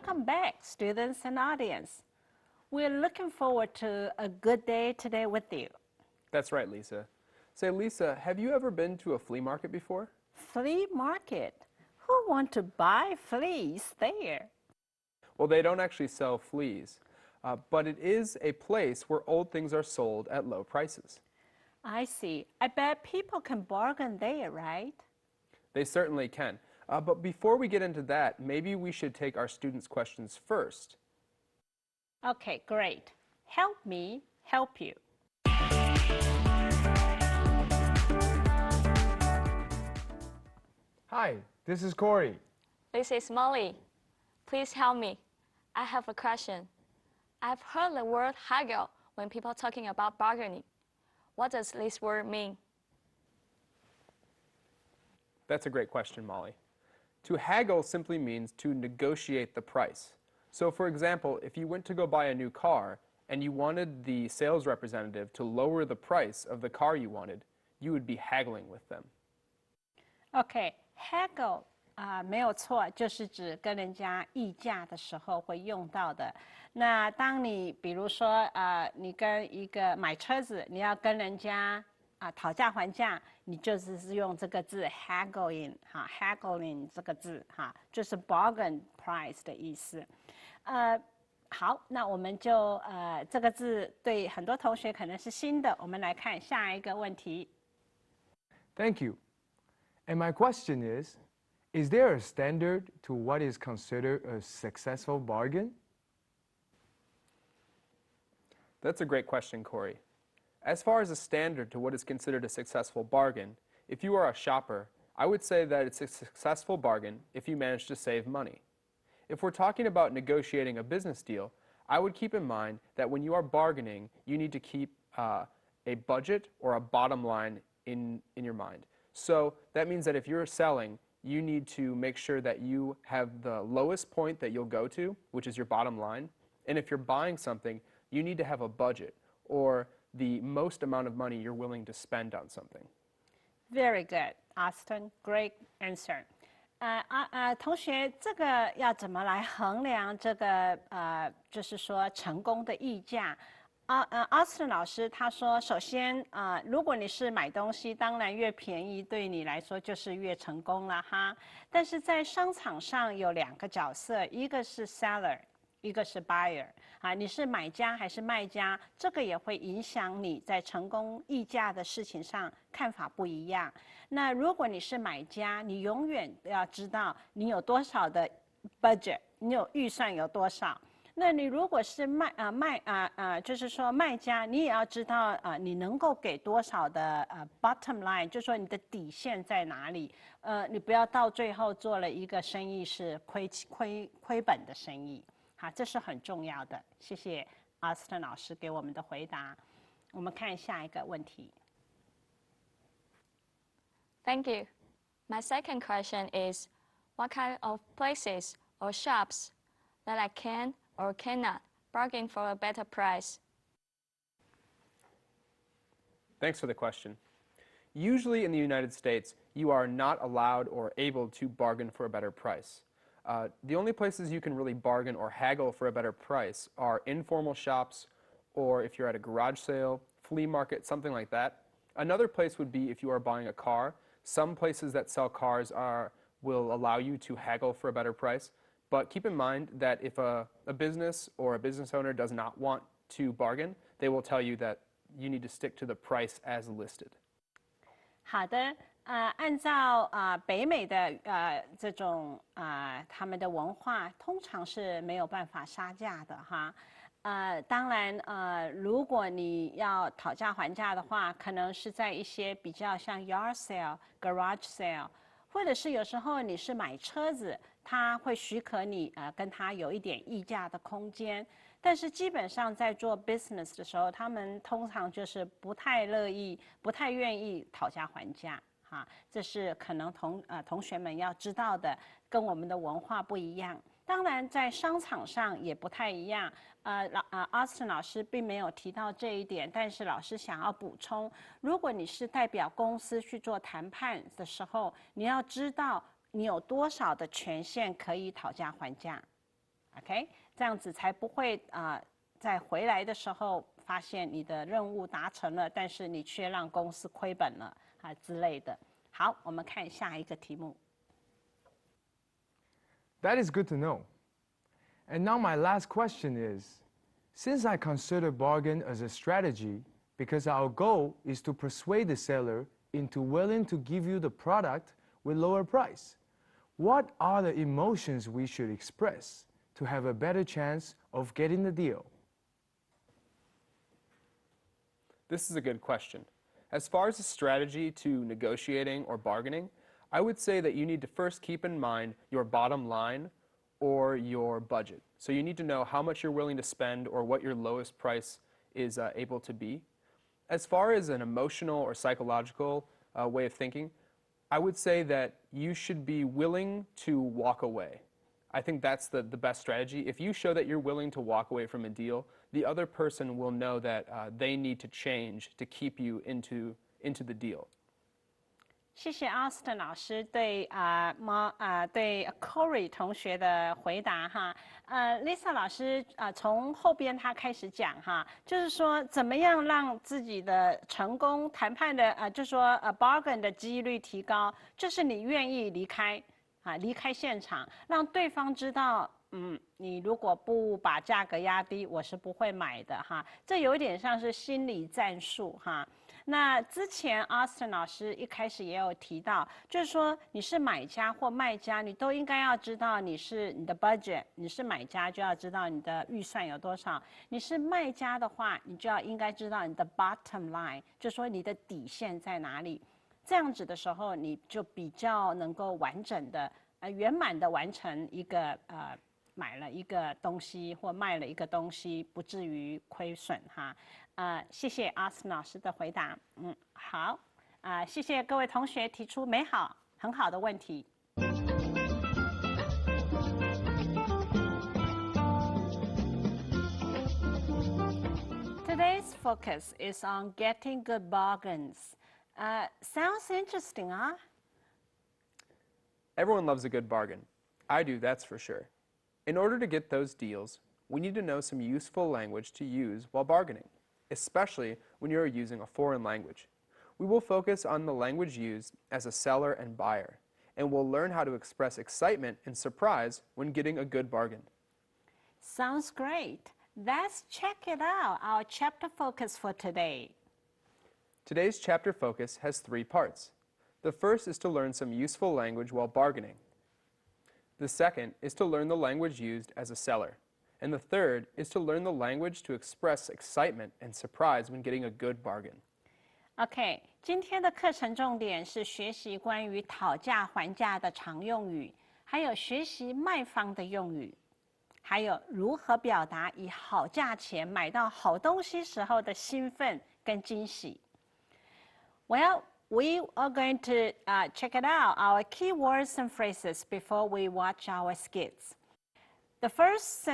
Welcome back, students and audience. We're looking forward to a good day today with you. That's right, Lisa. Say, Lisa, have you ever been to a flea market before? Flea market? Who want to buy fleas there? Well, they don't actually sell fleas, but it is a place where old things are sold at low prices. I see. I bet people can bargain there, right? They certainly can. But before we get into that, maybe we should take our students' questions first. Okay, great. Help me help you. Hi, this is Corey. This is Molly. Please help me. I have a question. I've heard the word haggle when people are talking about bargaining. What does this word mean? That's a great question, Molly. To haggle simply means to negotiate the price. So for example, if you went to go buy a new car and you wanted the sales representative to lower the price of the car you wanted, you would be haggling with them. Okay, haggle 没有错，就是指跟人家议价的时候会用到的。那当你比如说你跟一个买车子，你要跟人家讨价还价，你就是用这个字 haggling 哈 haggling 这个字哈，就是 bargain price 的意思。好，那我们就这个字对很多同学可能是新的，我们来看下一个问题。Thank you. And my question is there a standard to what is considered a successful bargain? That's a great question, Corey. As far as a standard to what is considered a successful bargain, if you are a shopper, I would say that it's a successful bargain if you manage to save money. If we're talking about negotiating a business deal, I would keep in mind that when you are bargaining, you need to keep a budget or a bottom line in your mind. So that means that if you're selling, you need to make sure that you have the lowest point that you'll go to, which is your bottom line. And if you're buying something, you need to have a budget or the most amount of money you're willing to spend on something. Very good, Austin. Great answer. 同学，这个要怎么来衡量这个就是说成功的议价？Austin 老师他说，首先如果你是买东西，当然越便宜对你来说就是越成功了哈。但是在商场上有两个角色，一个是 seller。一个是 buyer 你是买家还是卖家，这个也会影响你在成功议价的事情上看法不一样。那如果你是买家，你永远要知道你有多少的 budget， 你有预算有多少。那你如果是就是说卖家，你也要知道你能够给多少的bottom line， 就是说你的底线在哪里。你不要到最后做了一个生意是亏本的生意。好，这是很重要的。谢谢 Austin 老师给我们的回答。我们看下一个问题。Thank you. My second question is, what kind of places or shops that I can or cannot bargain for a better price? Thanks for the question. Usually in the United States, you are not allowed or able to bargain for a better price. The only places you can really bargain or haggle for a better price are informal shops, or if you're at a garage sale, flea market, something like that. Another place would be if you are buying a car. Some places that sell cars will allow you to haggle for a better price. But keep in mind that if a business or a business owner does not want to bargain, they will tell you that you need to stick to the price as listed. 好的。按照北美的这种他们的文化，通常是没有办法杀价的哈。当然如果你要讨价还价的话，可能是在一些比较像 yard sale、garage sale， 或者是有时候你是买车子，他会许可你跟他有一点议价的空间。但是基本上在做 business 的时候，他们通常就是不太乐意、不太愿意讨价还价。这是可能同学们要知道的，跟我们的文化不一样。当然，在商场上也不太一样。Austin 老师并没有提到这一点，但是老师想要补充：如果你是代表公司去做谈判的时候，你要知道你有多少的权限可以讨价还价。OK， 这样子才不会在回来的时候发现你的任务达成了，但是你却让公司亏本了之类的。好，我们看下一个题目。That is good to know. And now my last question is, since I consider bargain as a strategy, because our goal is to persuade the seller into willing to give you the product with lower price, what are the emotions we should express to have a better chance of getting the deal? This is a good question. As far as a strategy to negotiating or bargaining, I would say that you need to first keep in mind your bottom line or your budget. So you need to know how much you're willing to spend or what your lowest price is able to be. As far as an emotional or psychological way of thinking, I would say that you should be willing to walk away. I think that's the best strategy. If you show that you're willing to walk away from a deal, the other person will know that they need to change to keep you into the deal. 谢谢 Austin 老师对对 Corey 同学的回答哈。Lisa 老师从后边他开始讲哈，就是说怎么样让自己的成功谈判的就是说bargain 的几率提高，就是你愿意离开离开现场，让对方知道。你如果不把价格压低，我是不会买的哈。这有点像是心理战术哈。那之前 Austin 老师一开始也有提到，就是说你是买家或卖家，你都应该要知道你的 budget， 你是买家就要知道你的预算有多少，你是卖家的话，你就应该知道你的 bottom line， 就是说你的底线在哪里。这样子的时候，你就比较能够完整的圆满的完成一个买了一个东西或卖了一个东西，不至于亏损哈。谢谢阿斯老师的回答。好，谢谢各位同学提出很好的问题。Today's focus is on getting good bargains. Sounds interesting, huh? Everyone loves a good bargain. I do, that's for sure. In order to get those deals, we need to know some useful language to use while bargaining, especially when you are using a foreign language. We will focus on the language used as a seller and buyer, and we'll learn how to express excitement and surprise when getting a good bargain. Sounds great. Let's check it out, our chapter focus for today. Today's chapter focus has 3 parts. The first is to learn some useful language while bargaining. The second is to learn the language used as a seller. And the third is to learn the language to express excitement and surprise when getting a good bargain. OK， 今天的课程重点是学习关于讨价还价的常用语，还有学习卖方的用语，还有如何表达以好价钱买到好东西时候的兴奋跟惊喜。Well, we are going to check it out, our key words and phrases before we watch our skits. The first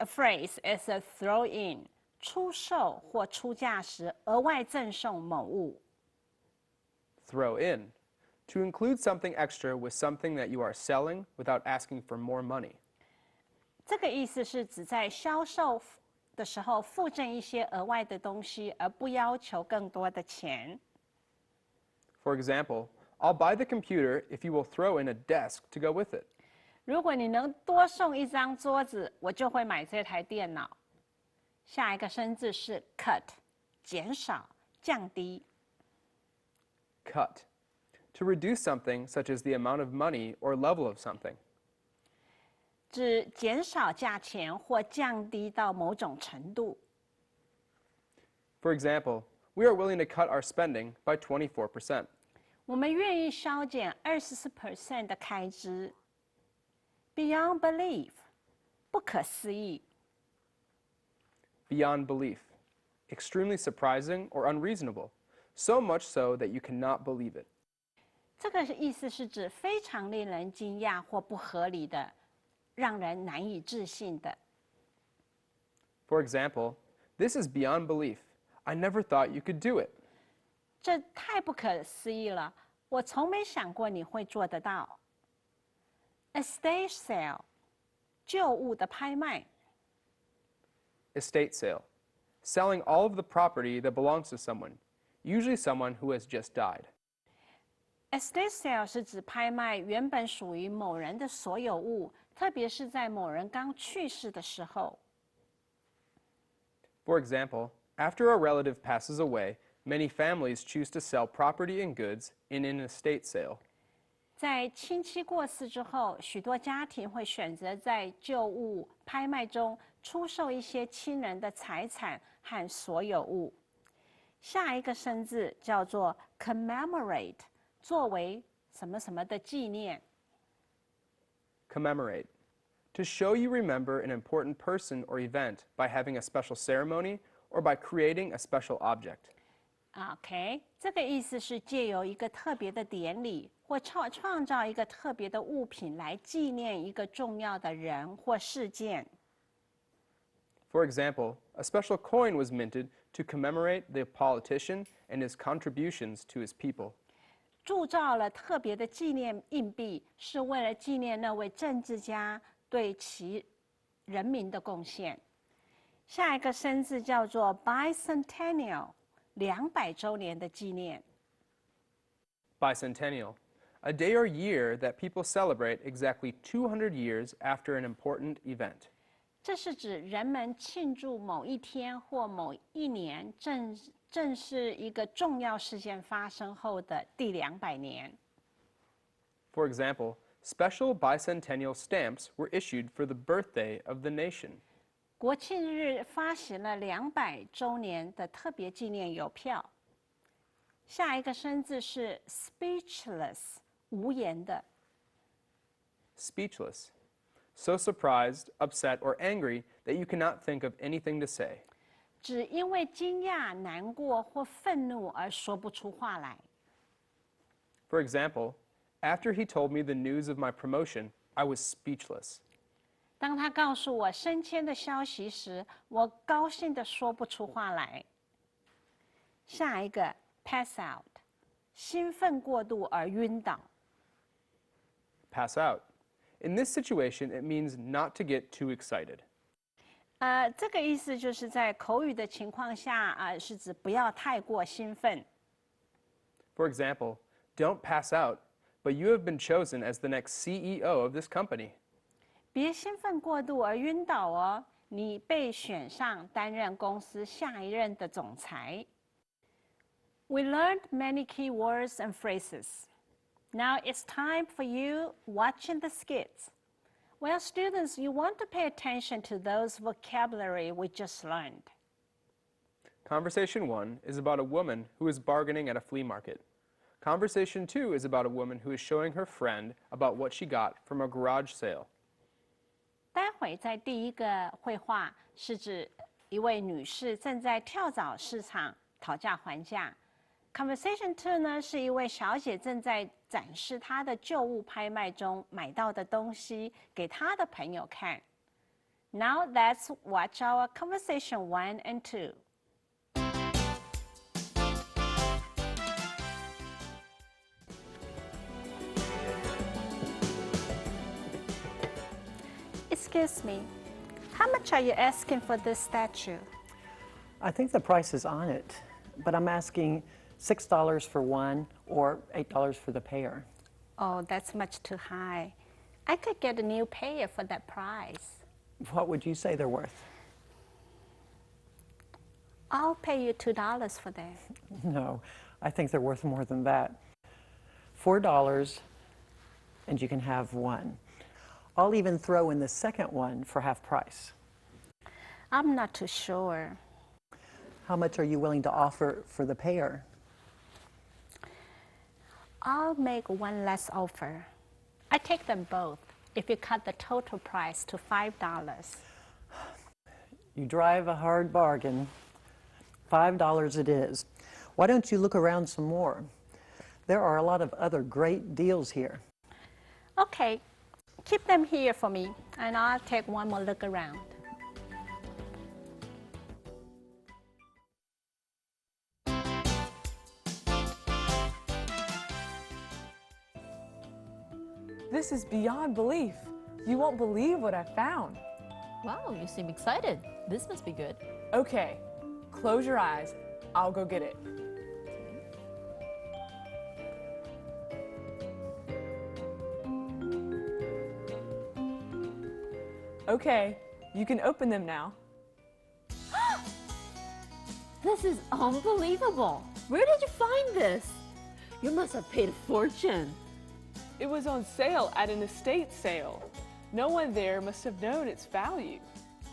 phrase is a throw in, 出售或出价时额外赠送某物。Throw in, to include something extra with something that you are selling without asking for more money. 这个意思是指在销售的时候附赠一些额外的东西，而不要求更多的钱。For example, I'll buy the computer if you will throw in a desk to go with it. 如果你能多送一张桌子，我就会买这台电脑。下一个生字是 cut， 减少、降低。Cut, to reduce something such as the amount of money or level of something. 指减少价钱或降低到某种程度。For example, we are willing to cut our spending by 24%. 我们愿意削减24% 的开支。Beyond belief， 不可思议。Beyond belief, extremely surprising or unreasonable, so much so that you cannot believe it. 这个意思是指非常令人惊讶或不合理的，让人难以置信的。For example, this is beyond belief. I never thought you could do it. 这太不可思议了，我从没想过你会做得到。A stage sale，旧物的拍卖。Estate sale. Selling all of the property that belongs to someone, usually someone who has just died. Estate sale 是指拍卖原本属于某人的所有物，特别是在某人刚去世的时候。For example, after a relative passes away, many families choose to sell property and goods in an estate sale. 在亲戚过世之后，许多家庭会选择在旧物拍卖中出售一些亲人的财产和所有物。下一个生字叫做 commemorate， 作为什么什么的纪念。Commemorate. To show you remember an important person or event by having a special ceremony or by creating a special object. OK， 这个意思是借由一个特别的典礼或创造一个特别的物品来纪念一个重要的人或事件。For example, a special coin was minted to commemorate the politician and his contributions to his people. 铸造了特别的纪念硬币，是为了纪念那位政治家对其人民的贡献。下一个生字叫做 bicentennial， 200周年的纪念。Bicentennial. A day or year that people celebrate exactly 200 years after an important event. 这是指人们庆祝某一天或某一年正是一个重要事件发生后的第200年。For example, special bicentennial stamps were issued for the birthday of the nation. 国庆日发行了200周年的特别纪念邮票。下一个生字是 speechless， 无言的。Speechless. So surprised, upset, or angry that you cannot think of anything to say. 只因为惊讶、难过或愤怒而说不出话来。For example, after he told me the news of my promotion, I was speechless. 当他告诉我升迁的消息时，我高兴地说不出话来。下一个 pass out， 兴奋过度而晕倒。Pass out. In this situation, it means not to get too excited. 这个意思就是在口语的情况下，是指不要太过兴奋。For example, don't pass out, but you have been chosen as the next CEO of this company. 别兴奋过度而晕倒哦，你被选上担任公司下一任的总裁。We learned many key words and phrases. Now it's time for you watching the skits. Well, students, you want to pay attention to those vocabulary we just learned. Conversation 1 is about a woman who is bargaining at a flea market. Conversation 2 is about a woman who is showing her friend about what she got from a garage sale. 待会在第一个绘画是指一位女士正在跳蚤市场讨价还价。Conversation 2呢，是一位小姐正在展示她的旧物拍卖中买到的东西给她的朋友看。Now let's watch our conversation 1 and 2. Excuse me, how much are you asking for this statue? I think the price is on it, but I'm asking $6 for one or $8 for the pair. Oh, that's much too high. I could get a new pair for that price. What would you say they're worth? I'll pay you $2 for that. No, I think they're worth more than that. $4 and you can have one. I'll even throw in the second one for half price. I'm not too sure. How much are you willing to offer for the pair? I'll make one less offer. I take them both if you cut the total price to $5. You drive a hard bargain. $5 it is. Why don't you look around some more? There are a lot of other great deals here. Okay, keep them here for me, and I'll take one more look around. This is beyond belief. You won't believe what I found. Wow, you seem excited. This must be good. Okay, close your eyes. I'll go get it. Okay, you can open them now. This is unbelievable. Where did you find this? You must have paid a fortune. It was on sale at an estate sale. No one there must have known its value.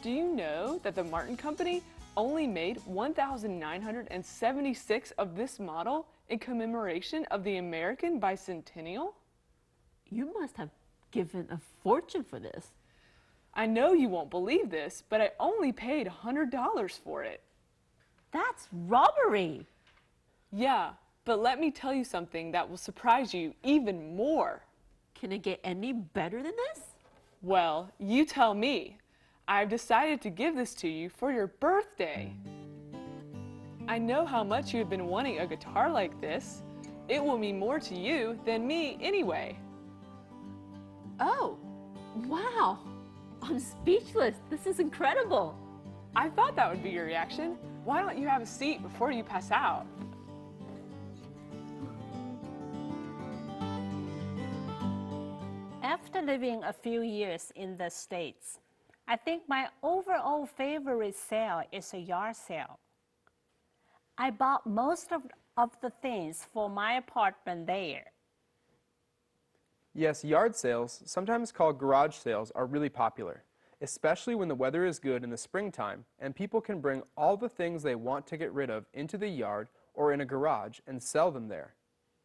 Do you know that the Martin Company only made 1,976 of this model in commemoration of the American bicentennial? You must have given a fortune for this. I know you won't believe this, but I only paid $100 for it. That's robbery. Yeah, but let me tell you something that will surprise you even more. Can it get any better than this? Well, you tell me. I've decided to give this to you for your birthday. I know how much you have been wanting a guitar like this. It will mean more to you than me anyway. Oh, wow. I'm speechless. This is incredible. I thought that would be your reaction. Why don't you have a seat before you pass out? After living a few years in the States, I think my overall favorite sale is a yard sale. I bought most of the things for my apartment there. Yes, yard sales, sometimes called garage sales, are really popular, especially when the weather is good in the springtime and people can bring all the things they want to get rid of into the yard or in a garage and sell them there.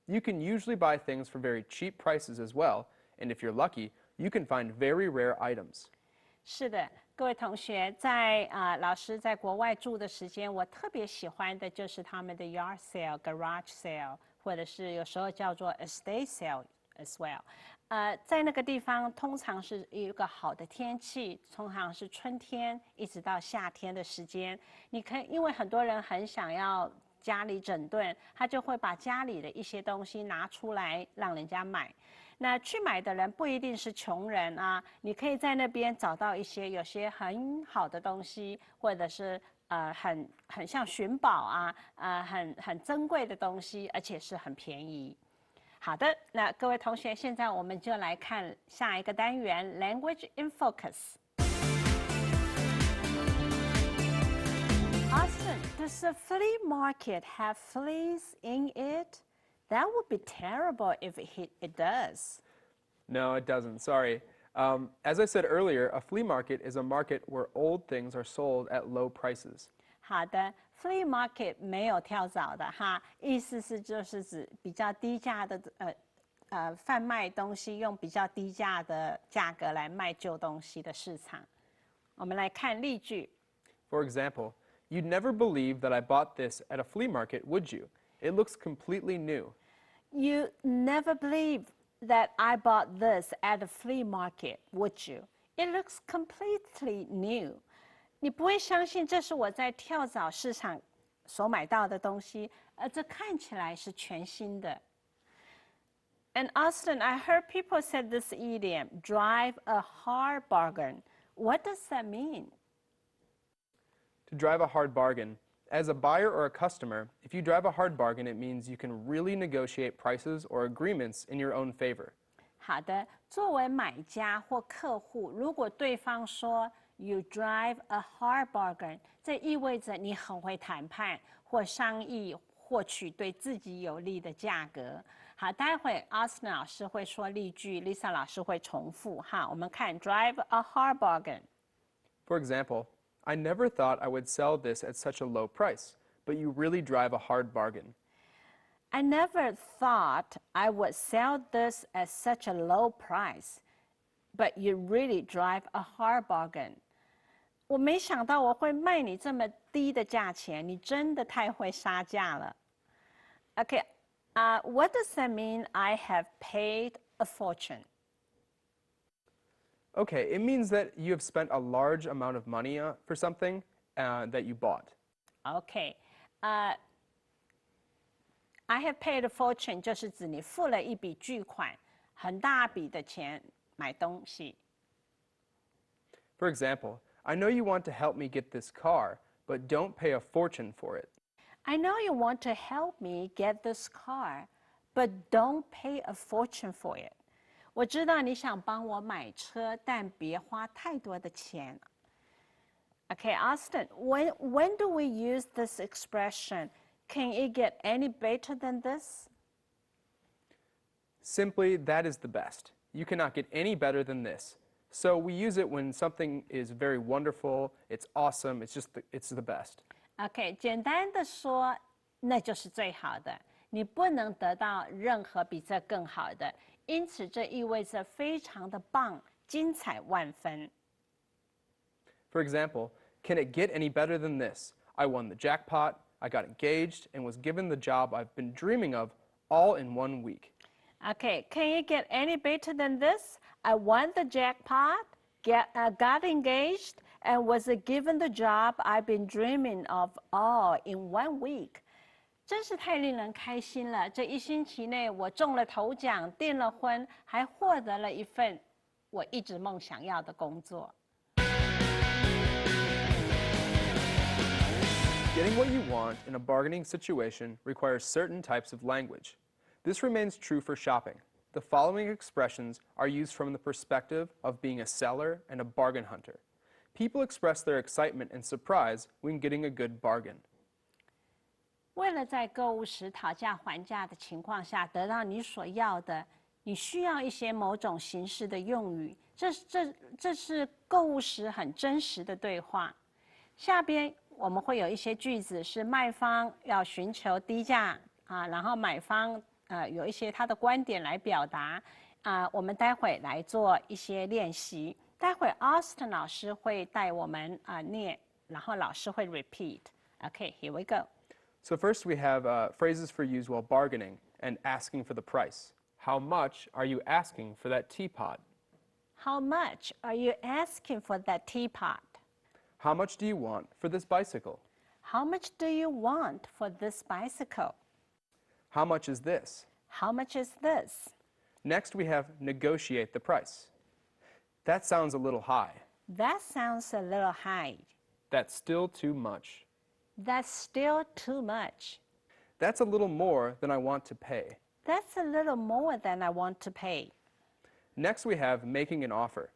You can usually buy things for very cheap prices as well, and if you're lucky, you can find very rare items. 是的，各位同学，老师在国外住的时间，我特别喜欢的就是他们的 yard sale、garage sale， 或者是有时候叫做 estate sale as well。在那个地方，通常是一个好的天气，通常是春天一直到夏天的时间。你可以，因为很多人很想要家里整顿，他就会把家里的一些东西拿出来让人家买。那去买的人不一定是穷人啊，你可以在那边找到一些有些很好的东西，或者是很像寻宝啊，很珍贵的东西，而且是很便宜。好的，那各位同学，现在我们就来看下一个单元 Language in Focus。Austin, does the flea market have fleas in it? That would be terrible if it does. No, it doesn't. Sorry. As I said earlier, a flea market is a market where old things are sold at low prices. 好的 ，flea market 没有跳蚤的哈，意思是就是指比较低价的贩卖东西，用比较低价的价格来卖旧东西的市场。我们来看例句。For example, you'd never believe that I bought this at a flea market, would you? It looks completely new. You never believe that I bought this at a flea market, would you? It looks completely new. 你不会相信这是我在跳蚤市场所买到的东西，而这看起来是全新的。And Austin, I heard people said this idiom, drive a hard bargain. What does that mean? To drive a hard bargain. As a buyer or a customer, if you drive a hard bargain, it means you can really negotiate prices or agreements in your own favor. 好的，作为买家或客户，如果对方说 You drive a hard bargain， 这意味着你很会谈判或商议，获取对自己有利的价格。好，待会 Austin 老师会说例句 ，Lisa 老师会重复哈。我们看 drive a hard bargain。 For example, I never thought I would sell this at such a low price, but you really drive a hard bargain. I never thought I would sell this at such a low price, but you really drive a hard bargain. 我没想到我会卖你这么低的价钱，你真的太会杀价了。Okay, what does that mean? I have paid a fortune. Okay, it means that you have spent a large amount of money for something that you bought. Okay, I have paid a fortune 就是指你付了一笔巨款，很大笔的钱买东西。For example, I know you want to help me get this car, but don't pay a fortune for it. I know you want to help me get this car, but don't pay a fortune for it. 我知道你想帮我买车，但别花太多的钱。Okay, Austin, when do we use this expression? Can it get any better than this? Simply, that is the best. You cannot get any better than this. So we use it when something is very wonderful, it's awesome, it's the best. Okay, 简单的说，那就是最好的。你不能得到任何比这更好的，因此这意味着非常的棒，精彩万分。For example, can it get any better than this? I won the jackpot, I got engaged, and was given the job I've been dreaming of all in 1 week. Okay, can it get any better than this? I won the jackpot, got engaged, and was given the job I've been dreaming of all in 1 week. 真是太令人开心了！这1星期内，我中了头奖，订了婚，还获得了一份我一直梦想要的工作。Getting what you want in a bargaining situation requires certain types of language. This remains true for shopping. The following expressions are used from the perspective of being a seller and a bargain hunter. People express their excitement and surprise when getting a good bargain. 为了在购物时讨价还价的情况下得到你所要的，你需要一些某种形式的用语。这是购物时很真实的对话。下边我们会有一些句子是卖方要寻求低价然后买方有一些他的观点来表达我们待会来做一些练习。待会 Austin 老师会带我们念，然后老师会 repeat. Okay, here we go. So first we have phrases for use while bargaining and asking for the price. How much are you asking for that teapot? How much are you asking for that teapot? How much do you want for this bicycle? How much do you want for this bicycle? How much is this? How much is this? Next we have negotiate the price. That sounds a little high. That sounds a little high. That's still too much. That's still too much. That's a little more than I want to pay. That's a little more than I want to pay. Next we have making an offer.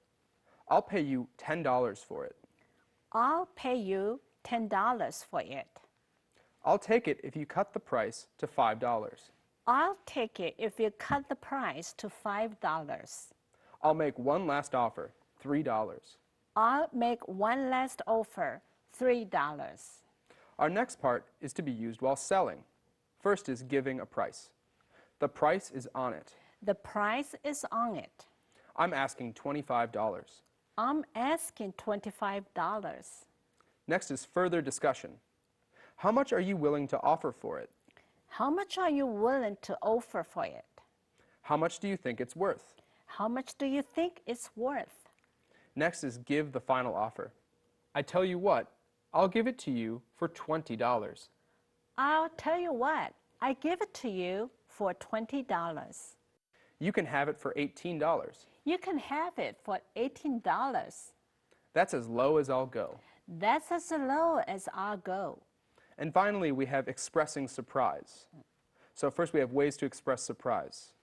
I'll pay you $10 for it. I'll pay you $10 for it. I'll take it if you cut the price to $5. I'll take it if you cut the price to $5. I'll make one last offer, $3. I'll make one last offer, $3. Our next part is to be used while selling. First is giving a price. The price is on it. The price is on it. I'm asking $25. I'm asking $25. Next is further discussion. How much are you willing to offer for it? How much are you willing to offer for it? How much do you think it's worth? How much do you think it's worth? Next is give the final offer. I tell you what, I'll give it to you for $20. I'll tell you what, I give it to you for $20. You can have it for $18. You can have it for $18. That's as low as I'll go. That's as low as I'll go. And finally, we have expressing surprise. So first we have ways to express surprise.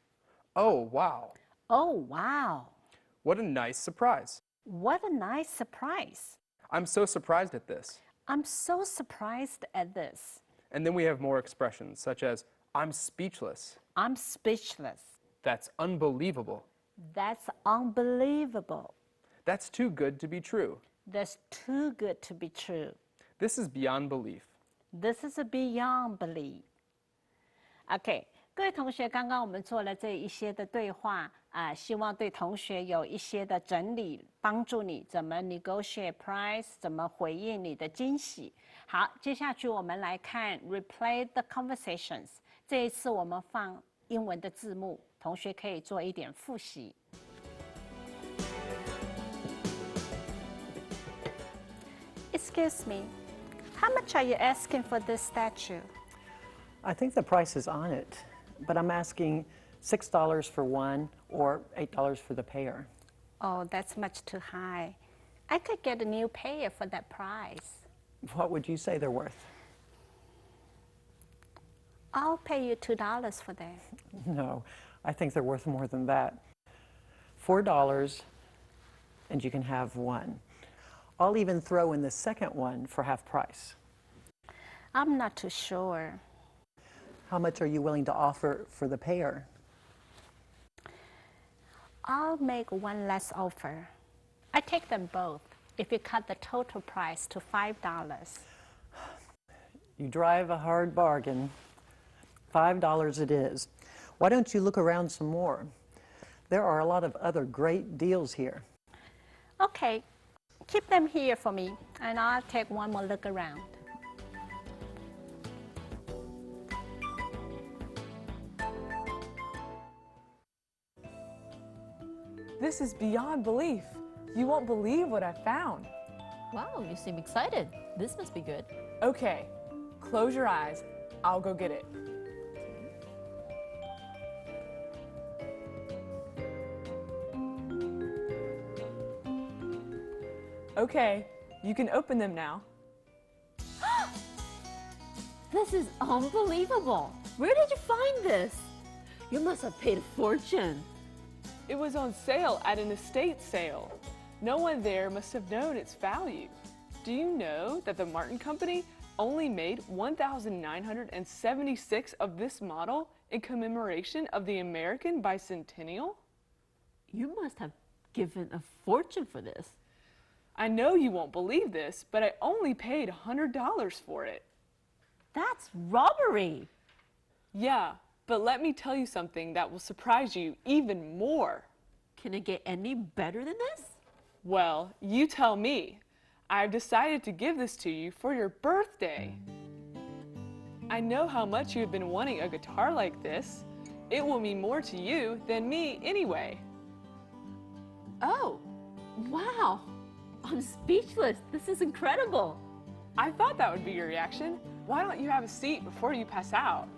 Oh, wow. Oh, wow. What a nice surprise. What a nice surprise. I'm so surprised at this. I'm so surprised at this. And then we have more expressions such as, I'm speechless. I'm speechless. That's unbelievable. That's unbelievable. That's too good to be true. That's too good to be true. This is beyond belief. This is beyond belief. OK， 各位同学，刚刚我们做了这一些的对话希望对同学有一些的整理，帮助你怎么 negotiate price， 怎么回应你的惊喜。好，接下去我们来看 replay the conversations。这一次我们放英文的字幕，同学可以做一点复习。Excuse me, how much are you asking for this statue? I think the price is on it, but I'm asking $6 for one or $8 for the pair. Oh, that's much too high. I could get a new pair for that price. What would you say they're worth? I'll pay you $2 for that. No, I think they're worth more than that. $4 and you can have one. I'll even throw in the second one for half price. I'm not too sure. How much are you willing to offer for the pair? I'll make one less offer. I take them both if you cut the total price to $5. You drive a hard bargain. $5 it is. Why don't you look around some more? There are a lot of other great deals here. Okay, keep them here for me, and I'll take one more look around. This is beyond belief. You won't believe what I found. Wow, you seem excited. This must be good. Okay, close your eyes. I'll go get it. Okay, you can open them now. This is unbelievable. Where did you find this? You must have paid a fortune. It was on sale at an estate sale. No one there must have known its value. Do you know that the Martin Company only made 1,976 of this model in commemoration of the American bicentennial? You must have given a fortune for this. I know you won't believe this, but I only paid $100 for it. That's robbery. Yeah, but let me tell you something that will surprise you even more. Can it get any better than this? Well, you tell me. I've decided to give this to you for your birthday. I know how much you have been wanting a guitar like this. It will mean more to you than me anyway. Oh, wow. I'm speechless. This is incredible. I thought that would be your reaction. Why don't you have a seat before you pass out?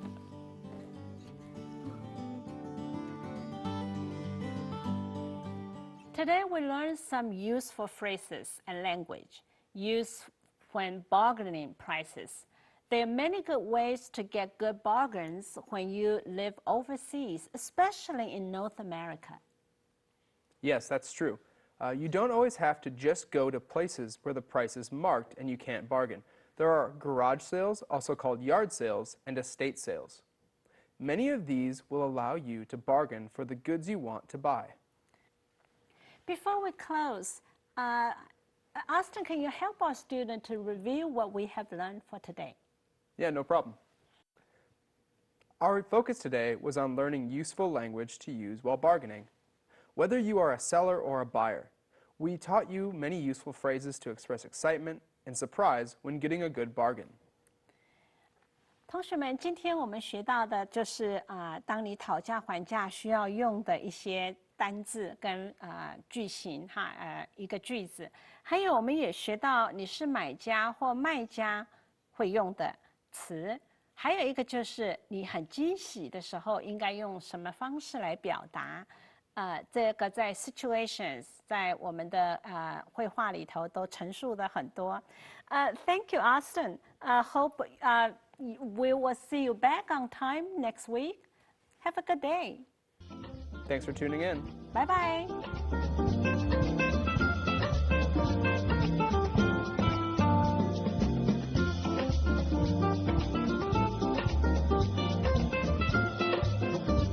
Today we learned some useful phrases and language used when bargaining prices. There are many good ways to get good bargains when you live overseas, especially in North America. Yes, that's true. You don't always have to just go to places where the price is marked and you can't bargain. There are garage sales, also called yard sales, and estate sales. Many of these will allow you to bargain for the goods you want to buy. Before we close, Austin, can you help our student to review what we have learned for today? Yeah, no problem. Our focus today was on learning useful language to use while bargaining. Whether you are a seller or a buyer, we taught you many useful phrases to express excitement and surprise when getting a good bargain. 同学们，今天我们学到的就是当你讨价还价需要用的一些单字跟句型一个句子，还有我们也学到你是买家或卖家会用的词，还有一个就是你很惊喜的时候应该用什么方式来表达。这个在 situations 在我们的绘画里头都陈述的很多。Thank you, Austin. Hope we will see you back on time next week. Have a good day. Thanks for tuning in. Bye bye.